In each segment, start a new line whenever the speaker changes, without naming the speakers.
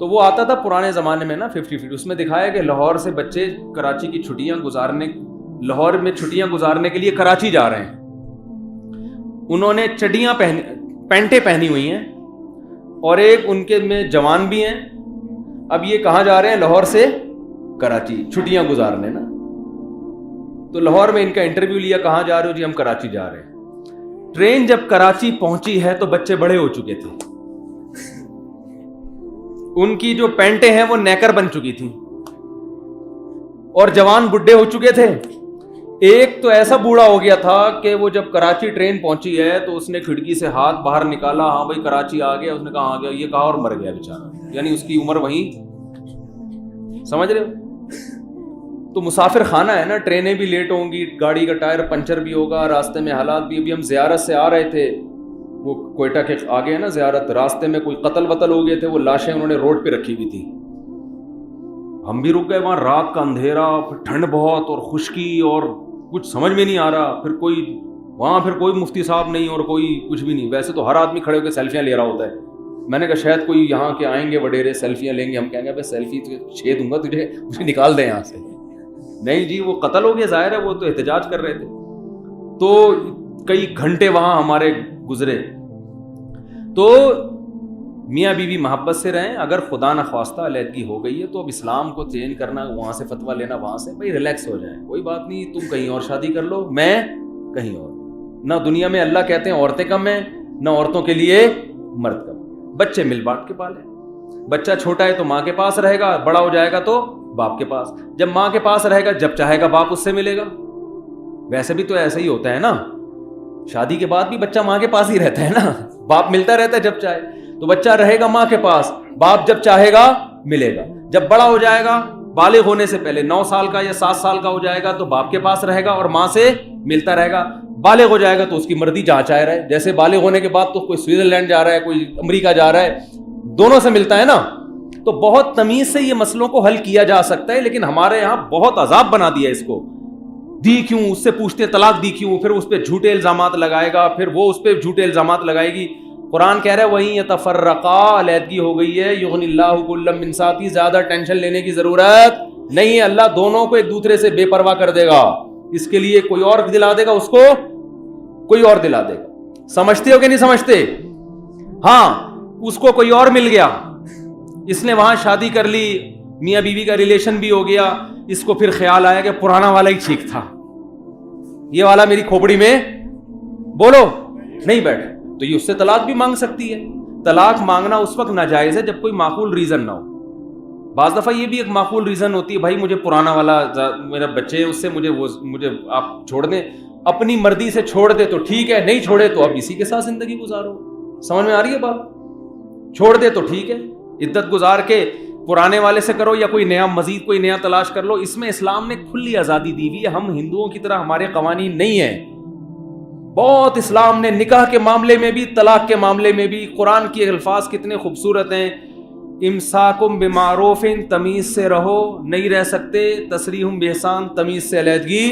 تو وہ آتا تھا پرانے زمانے میں نا 50 فٹ، اس میں دکھایا کہ لاہور سے بچے کراچی کی لاہور میں چھٹیاں گزارنے کے لیے کراچی جا رہے ہیں. انہوں نے پینٹیں پہنی ہوئی ہیں اور ایک ان کے میں جوان بھی ہیں. اب یہ کہاں جا رہے ہیں؟ لاہور سے کراچی چھٹیاں گزارنے نا. تو لاہور میں ان کا انٹرویو لیا، کہاں جا رہے ہو؟ جی ہم کراچی جا رہے ہیں. ٹرین جب کراچی پہنچی ہے تو بچے بڑے ہو چکے تھے، ان کی جو پینٹیں ہیں وہ نیکر بن چکی تھیں اور جوان بڈھے ہو چکے تھے. ایک تو ایسا بوڑھا ہو گیا تھا کہ وہ جب کراچی ٹرین پہنچی ہے تو اس نے کھڑکی سے ہاتھ باہر نکالا، ہاں بھائی کراچی آ گیا. اس نے کہا آ گیا، یہ کہا اور مر گیا بیچارہ. یعنی اس کی عمر وہیں، سمجھ رہے ہو؟ تو مسافر خانہ ہے نا، ٹرینیں بھی لیٹ ہوں گی، گاڑی کا ٹائر پنچر بھی ہوگا، راستے میں حالات بھی. ابھی ہم زیارت سے آ رہے تھے، وہ کوئٹہ کے آگے ہے نا زیارت، راستے میں کوئی قتل وتل ہو گئے تھے، وہ لاشیں انہوں نے روڈ پہ رکھی ہوئی تھی. ہم بھی رک گئے وہاں، رات کا اندھیرا، پھر ٹھنڈ بہت اور خشکی اور کچھ سمجھ میں نہیں آ رہا. پھر کوئی مفتی صاحب نہیں اور کوئی کچھ بھی نہیں. ویسے تو ہر آدمی کھڑے ہو کے سیلفیاں لے رہا ہوتا ہے. میں نے کہا شاید کوئی یہاں کے آئیں گے وڈیرے سیلفیاں لیں گے. ہم کہیں گے بھائی سیلفی چھے دوں گا تجھے، مجھے نکال دیں یہاں سے. نہیں جی، وہ قتل ہو گیا، ظاہر ہے، وہ تو احتجاج کر رہے تھے. تو کئی گھنٹے وہاں ہمارے گزرے. تو میاں بیوی محبت سے رہیں. اگر خدا نخواستہ علیحدگی ہو گئی ہے تو اب اسلام کو چینج کرنا، وہاں سے فتویٰ لینا، وہاں سے بھائی ریلیکس ہو جائیں، کوئی بات نہیں، تم کہیں اور شادی کر لو، میں کہیں اور. نہ دنیا میں اللہ کہتے ہیں عورتیں کم ہیں، نہ عورتوں کے لیے مرد کم. بچے مل بانٹ کے پالیں. بچہ چھوٹا ہے تو ماں کے پاس رہے گا، بڑا ہو جائے گا تو باپ کے پاس. جب ماں کے پاس رہے گا، جب چاہے گا باپ اس سے ملے گا. ویسے بھی تو ایسا ہی ہوتا ہے نا، شادی کے بعد بھی بچہ ماں کے پاس ہی رہتا ہے نا، باپ ملتا رہتا ہے جب چاہے. تو بچہ رہے گا ماں کے پاس، باپ جب چاہے گا ملے گا. جب بڑا ہو جائے گا، بالغ ہونے سے پہلے 9 سال کا یا 7 سال کا ہو جائے گا تو باپ کے پاس رہے گا اور ماں سے ملتا رہے گا. بالغ ہو جائے گا تو اس کی مرضی جہاں چاہے رہے. جیسے بالغ ہونے کے بعد تو کوئی سوئٹزرلینڈ جا رہا ہے، کوئی امریکہ جا رہا ہے، دونوں سے ملتا ہے نا. تو بہت تمیز سے یہ مسئلوں کو حل کیا جا سکتا ہے، لیکن ہمارے یہاں بہت عذاب بنا دیا اس کو. دی کیوں، اس سے پوچھتے طلاق دی کیوں، پھر اس پہ جھوٹے الزامات لگائے گا، پھر وہ اس پہ جھوٹے الزامات لگائے گی. قرآن کہہ رہا ہے وہیں یتفرقا، علیحدگی ہو گئی ہے. یغنی اللہ کلا من سعتی، زیادہ ٹینشن لینے کی ضرورت نہیں ہے. اللہ دونوں کو ایک دوسرے سے بے پرواہ کر دے گا. اس کے لیے کوئی اور دلا دے گا، اس کو کوئی اور دلا دے گا. سمجھتے ہو کہ نہیں سمجھتے؟ ہاں، اس کو کوئی اور مل گیا، اس نے وہاں شادی کر لی، میاں بیوی کا ریلیشن بھی ہو گیا. اس کو پھر خیال آیا کہ پرانا والا ہی ٹھیک تھا، یہ والا میری کھوپڑی میں بولو نہیں بیٹھ. تو یہ اس سے طلاق بھی مانگ سکتی ہے. طلاق مانگنا اس وقت ناجائز ہے جب کوئی معقول ریزن نہ ہو. بعض دفعہ یہ بھی ایک معقول ریزن ہوتی ہے، بھائی مجھے پرانا والا میرا بچے ہے، اس سے مجھے آپ چھوڑ دیں. اپنی مرضی سے چھوڑ دے تو ٹھیک ہے، نہیں چھوڑے تو اب اسی کے ساتھ زندگی گزارو. سمجھ میں آ رہی ہے بات؟ چھوڑ دے تو ٹھیک ہے، عدت گزار کے پرانے والے سے کرو یا کوئی نیا مزید کوئی نیا تلاش کر لو. اس میں اسلام نے کھلی آزادی دی ہوئی ہے. ہم ہندوؤں کی طرح ہمارے قوانین نہیں ہیں. بہت اسلام نے نکاح کے معاملے میں بھی، طلاق کے معاملے میں بھی. قرآن کے الفاظ کتنے خوبصورت ہیں. امساکم بمعروف، تمیز سے رہو، نہیں رہ سکتے تسریح باحسان، تمیز سے علیحدگی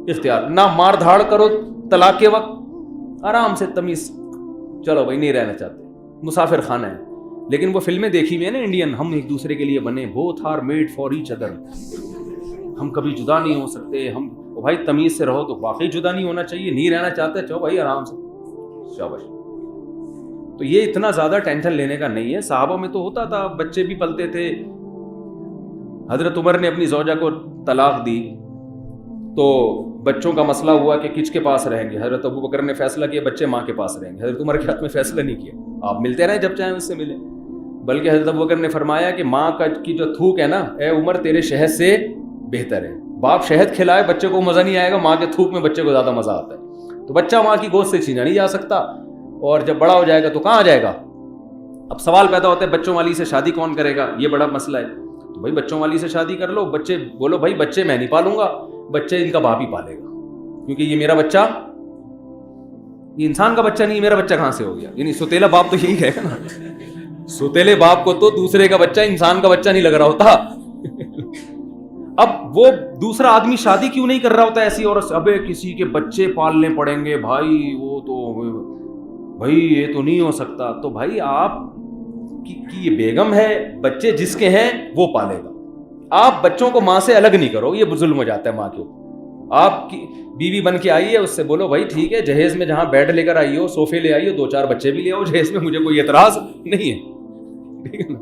اختیار. نہ مار دھاڑ کرو طلاق کے وقت، آرام سے تمیز، چلو بھائی نہیں رہنا چاہتے، مسافر خانہ ہے. لیکن وہ فلمیں دیکھی ہوئی ہیں نا انڈین، ہم ایک دوسرے کے لیے بنے، both are made for each other, ہم کبھی جدا نہیں ہو سکتے. ہم بھائی تمیز سے رہو تو واقعی جدا نہیں ہونا چاہیے. نہیں رہنا چاہتے چلو بھائی آرام سے، شاباش. تو یہ اتنا زیادہ ٹینشن لینے کا نہیں ہے. صحابہ میں تو ہوتا تھا، بچے بھی پلتے تھے. حضرت عمر نے اپنی زوجہ کو طلاق دی تو بچوں کا مسئلہ ہوا کہ کس کے پاس رہیں گے. حضرت ابو بکر نے فیصلہ کیا بچے ماں کے پاس رہیں گے. حضرت عمر کے ہاتھ میں فیصلہ نہیں کیا، آپ ملتے رہیں جب چاہیں اس سے ملیں. بلکہ حضرت ابو بکر نے فرمایا کہ ماں کی جو تھوک ہے نا، اے عمر تیرے شہد سے بہتر ہے. باپ شہد کھلائے بچے کو مزہ نہیں آئے گا، ماں کے تھوک میں بچے کو زیادہ مزہ آتا ہے. تو بچہ ماں کی گود سے چھینا نہیں جا سکتا، اور جب بڑا ہو جائے گا تو کہاں جائے گا. اب سوال پیدا ہوتا ہے بچوں والی سے شادی کون کرے گا، یہ بڑا مسئلہ ہے. تو بھائی بچوں والی سے شادی کر لو. بچے بولو بھائی بچے میں نہیں پالوں گا، بچے ان کا باپ ہی پالے گا، کیونکہ یہ میرا بچہ، یہ انسان کا بچہ نہیں، میرا بچہ کہاں سے ہو گیا. یعنی سوتیلا باپ تو یہی کہے گا نا، سوتیلے باپ کو تو دوسرے کا بچہ انسان کا بچہ نہیں لگ رہا ہوتا. اب وہ دوسرا آدمی شادی کیوں نہیں کر رہا ہوتا ایسی عورت سے، ابے کسی کے بچے پالنے پڑیں گے بھائی، وہ تو بھائی یہ تو نہیں ہو سکتا. تو بھائی آپ کہ یہ بیگم ہے, بچے جس کے ہیں وہ پالے گا. آپ بچوں کو ماں سے الگ نہیں کرو, یہ ظلم ہو جاتا ہے ماں کے اوپر. آپ کی بیوی بن کے آئی ہے, اس سے بولو بھائی ٹھیک ہے, جہیز میں جہاں بیڈ لے کر آئی ہو, صوفے لے آئی ہو, 2-4 بچے بھی لے آؤ جہیز میں, مجھے کوئی اعتراض نہیں ہے, ٹھیک ہے نا,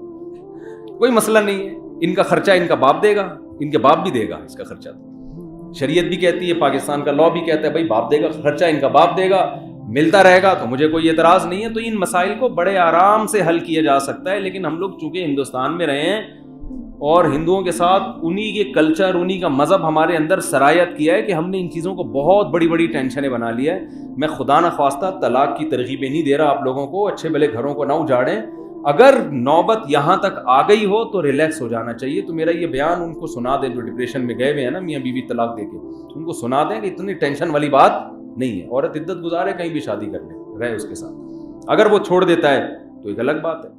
کوئی مسئلہ نہیں ہے. ان کا خرچہ ان کا باپ دے گا, ان کے باپ بھی دے گا اس کا خرچہ. شریعت بھی کہتی ہے, پاکستان کا لا بھی کہتا ہے بھائی باپ دے گا خرچہ, ان کا باپ دے گا, ملتا رہے گا تو مجھے کوئی اعتراض نہیں ہے. تو ان مسائل کو بڑے آرام سے حل کیا جا سکتا ہے. لیکن ہم لوگ چونکہ ہندوستان میں رہے ہیں اور ہندوؤں کے ساتھ انہی کے کلچر, انہی کا مذہب ہمارے اندر سرایت کیا ہے کہ ہم نے ان چیزوں کو بہت بڑی بڑی ٹینشنیں بنا لیا ہے. میں خدا نخواستہ طلاق کی ترغیبیں نہیں دے رہا آپ لوگوں کو, اچھے بھلے گھروں کو نہ اجاڑیں. اگر نوبت یہاں تک آ گئی ہو تو ریلیکس ہو جانا چاہیے. تو میرا یہ بیان ان کو سنا دیں جو ڈپریشن میں گئے ہوئے ہیں نا میاں بیوی طلاق دے کے, ان کو سنا دیں کہ اتنی ٹینشن والی بات نہیں ہے. عورت عدت گزارے, کہیں بھی شادی کر لے, رہے اس کے ساتھ. اگر وہ چھوڑ دیتا ہے تو ایک الگ بات ہے.